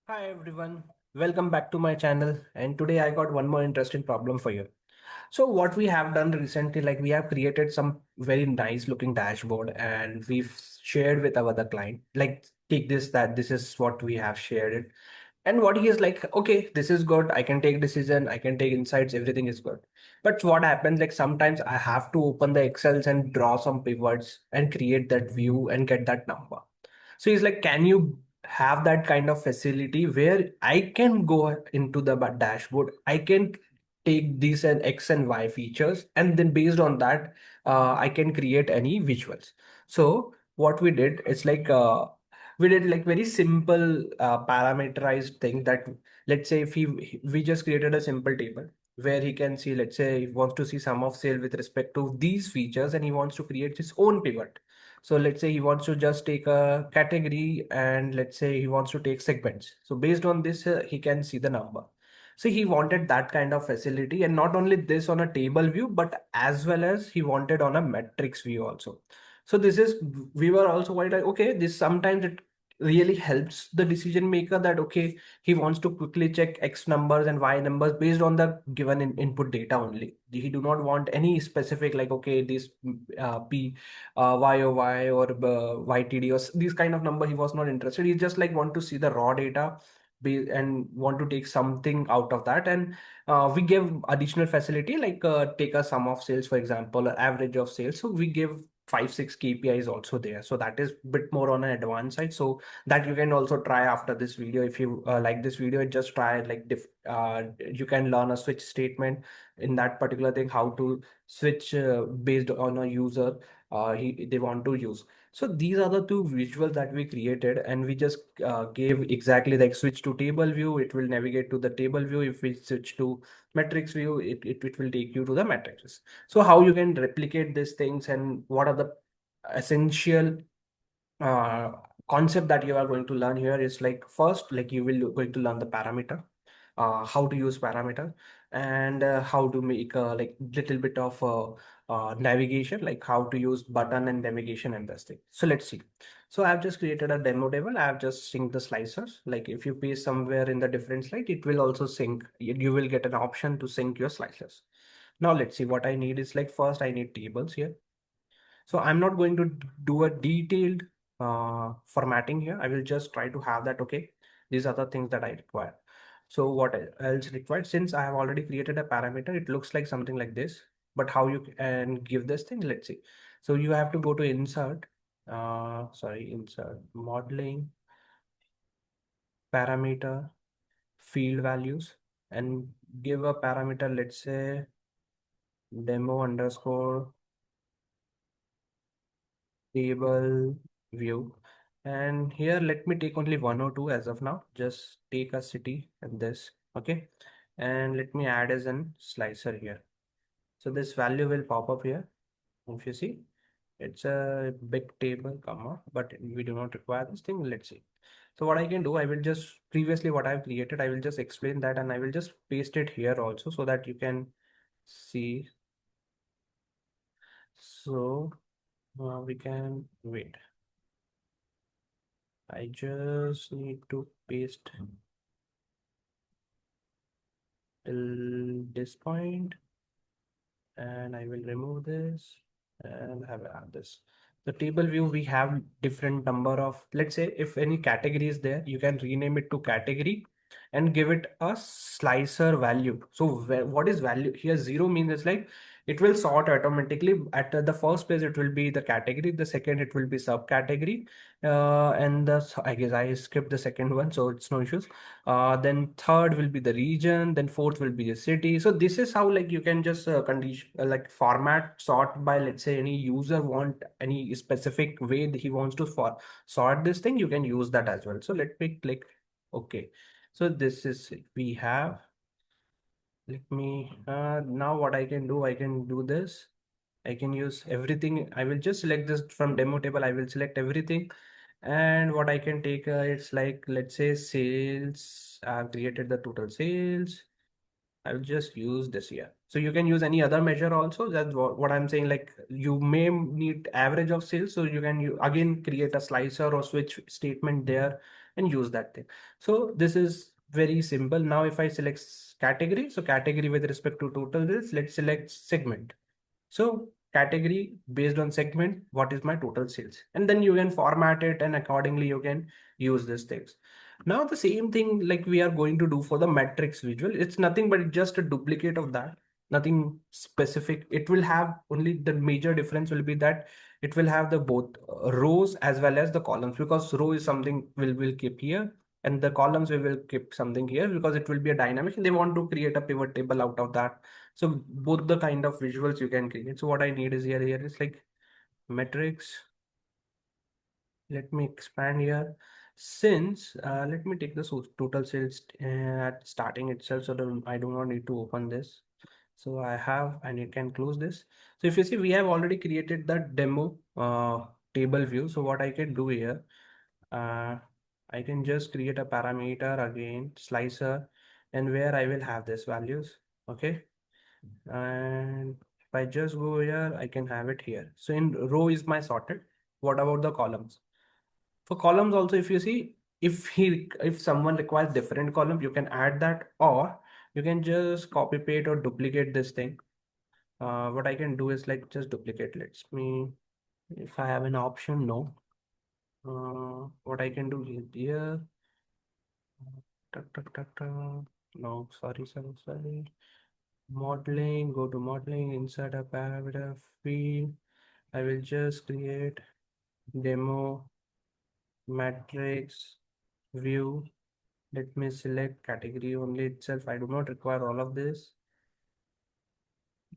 Hi everyone, welcome back to my channel. And today I got one more interesting problem for you. So what we have done recently, like we have created some very nice looking dashboard and we've shared with our other client. Like take this, that this is what we have shared it. And what he is like, okay, this is good. I can take decision, I can take insights, everything is good. But what happens, like sometimes I have to open the Excels and draw some pivots and create that view and get that number. So he's like, can you have that kind of facility where I can go into the dashboard, I can take these and X and Y features, and then based on that, I can create any visuals. So what we did is like we did like very simple parameterized thing that let's say if we just created a simple table where he can see, let's say he wants to see sum of sale with respect to these features and he wants to create his own pivot. So let's say he wants to just take a category and let's say he wants to take segments. So based on this, he can see the number. So he wanted that kind of facility, and not only this on a table view, but as well as he wanted on a metrics view also. So this is, we were also quite like, okay, this sometimes it really helps the decision maker that, okay, he wants to quickly check X numbers and Y numbers based on the given input data only. He do not want any specific like, okay, this P YOY or YTD or these kind of number. He was not interested. He just like want to see the raw data and want to take something out of that. And we give additional facility like take a sum of sales, for example, or average of sales. So we give 5 6 KPIs also there. So that is bit more on an advanced side. So that you can also try after this video. If you like this video, just try like you can learn a switch statement in that particular thing, how to switch based on a user they want to use. So these are the two visuals that we created, and we just gave exactly like switch to table view, it will navigate to the table view. If we switch to metrics view, it will take you to the matrices. So how you can replicate these things and what are the essential uh, concept that you are going to learn here is like first, like you will going to learn the parameter, how to use parameter, and how to make like little bit of navigation, like how to use button and navigation and this thing. So let's see. So I've just created a demo table. I've just synced the slicers. Like if you paste somewhere in the different slide, it will also sync. You will get an option to sync your slicers. Now let's see what I need is like first I need tables here. So I'm not going to do a detailed formatting here. I will just try to have that. Okay, these are the things that I require. So what else required? Since I have already created a parameter, it looks like something like this. But how you can give this thing? Let's see. So you have to go to insert, insert modeling, parameter, field values, and give a parameter. Let's say demo underscore table view. And here let me take only one or two as of now. Just take a city and this. Okay, and let me add as an slicer here. So this value will pop up here. If you see, it's a big table comma, but we do not require this thing. Let's see. So what I can do, I will just previously what I've created, I will just explain that, and I will just paste it here also so that you can see. So we can wait. I just need to paste till this point, and I will remove this and have add this. The table view, we have different number of, let's say if any category is there, you can rename it to category and give it a slicer value. So what is value here? Zero means it's like it will sort automatically. At the first place, it will be the category. The second, it will be subcategory. And I guess I skipped the second one, so it's no issues. Then third will be the region, then fourth will be the city. So this is how like you can just condition like format sort by, let's say any user want any specific way that he wants to sort this thing, you can use that as well. So let me click okay. So this is we have, let me now what I can do, I can do this. I can use everything. I will just select this from demo table. I will select everything. And what I can take, it's like, let's say sales. I've created the total sales. I'll just use this here. So you can use any other measure also. That's what I'm saying. Like you may need average of sales. So you can again create a slicer or switch statement there and use that thing. So this is very simple. Now if I select category, so category with respect to total sales, let's select segment. So category based on segment, what is my total sales? And then you can format it and accordingly you can use these things. Now the same thing like we are going to do for the matrix visual. It's nothing but just a duplicate of that. Nothing specific. It will have only the major difference will be that it will have the both rows as well as the columns, because row is something will keep here and the columns we will keep something here because it will be a dynamic. They want to create a pivot table out of that, so both the kind of visuals you can create. So what I need is here is like metrics. Let me expand here. Since let me take the total sales at starting itself, so that I do not need to open this. So I have, and you can close this. So if you see, we have already created the demo table view. So what I can do here, uh, I can just create a parameter again, slicer, and where I will have this values. Okay. And if I just go here, I can have it here. So in row is my sorted. What about the columns? For columns also, if you see, if someone requires different column, you can add that, or you can just copy paste or duplicate this thing. What I can do is like just duplicate. Let's me, if I have an option, no. What I can do is here. Tuck, tuck, tuck, tuck. No, sorry. Modeling, go to modeling, insert a paragraph field. I will just create demo matrix view. Let me select category only itself. I do not require all of this.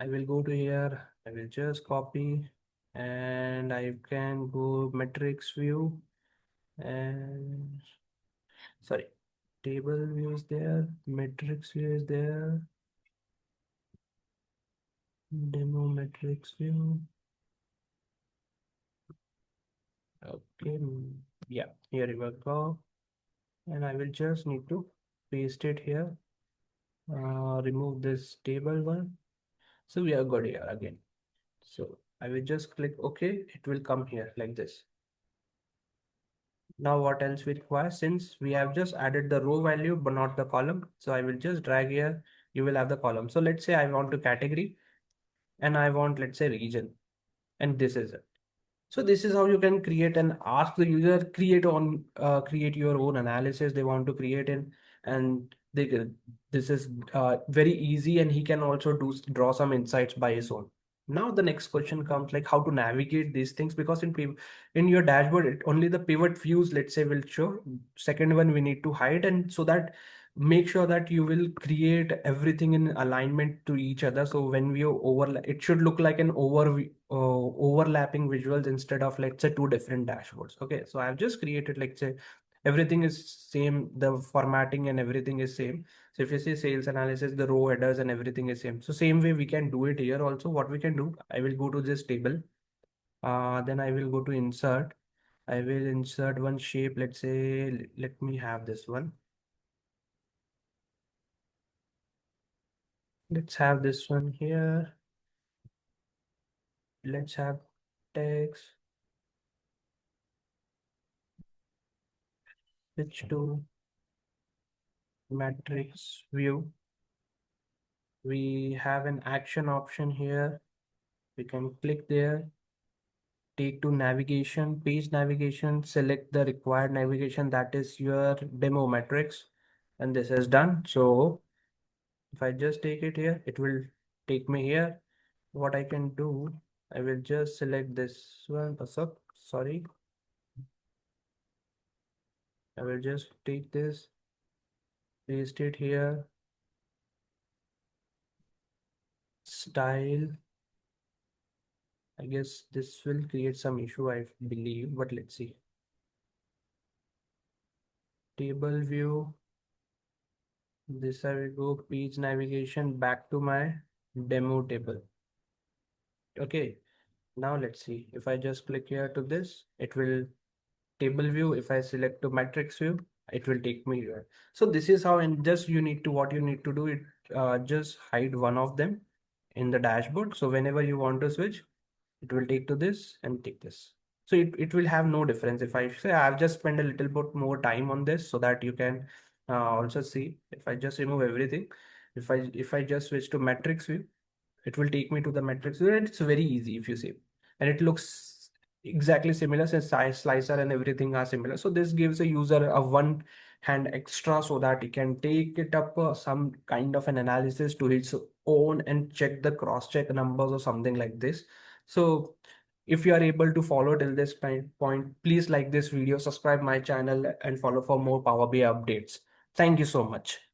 I will go to here. I will just copy and I can go matrix view and sorry, table view is there, matrix view is there, demo matrix view. Okay, yeah, here we go. And I will just need to paste it here. Remove this table one. So we are good here again. So I will just click OK. It will come here like this. Now what else we require? Since we have just added the row value but not the column. So I will just drag here. You will have the column. So let's say I want to category and I want, let's say, region. And this is it. So this is how you can create and ask the user create your own analysis they want to create in, and they can, this is very easy, and he can also draw some insights by his own. Now the next question comes like how to navigate these things, because in your dashboard only the pivot views, let's say, will show. Second one we need to hide, and so that make sure that you will create everything in alignment to each other. So when we overlap, it should look like an overlapping visuals instead of, let's say, two different dashboards. Okay, so I've just created, like, say, everything is same, the formatting and everything is same. So if you see sales analysis, the row headers and everything is same. So same way we can do it here also. What we can do, I will go to this table, then I will go to insert. I will insert one shape, let's say, let me have this one. Let's have this one here. Let's have text, switch to matrix view. We have an action option here. We can click there, take to navigation, page navigation, select the required navigation, that is your demo matrix, and this is done. So if I just take it here, it will take me here. What I can do, I will just select this one. Sorry, I will just take this, paste it here, style. I guess this will create some issue, I believe, but let's see. Table view. This I will go page navigation back to my demo table. Okay, now let's see. If I just click here to this, it will table view. If I select to matrix view, it will take me here. So this is how, and just you need to, what you need to do it just hide one of them in the dashboard. So whenever you want to switch, it will take to this and take this. So it will have no difference. If I say I've just spent a little bit more time on this so that you can also see. If I just remove everything, if I just switch to matrix view, it will take me to the matrix view, and it's very easy if you see. And it looks exactly similar since size slicer and everything are similar. So this gives a user a one hand extra so that he can take it up some kind of an analysis to his own and check the cross check numbers or something like this. So if you are able to follow till this point, please like this video, subscribe my channel and follow for more Power BI updates. Thank you so much.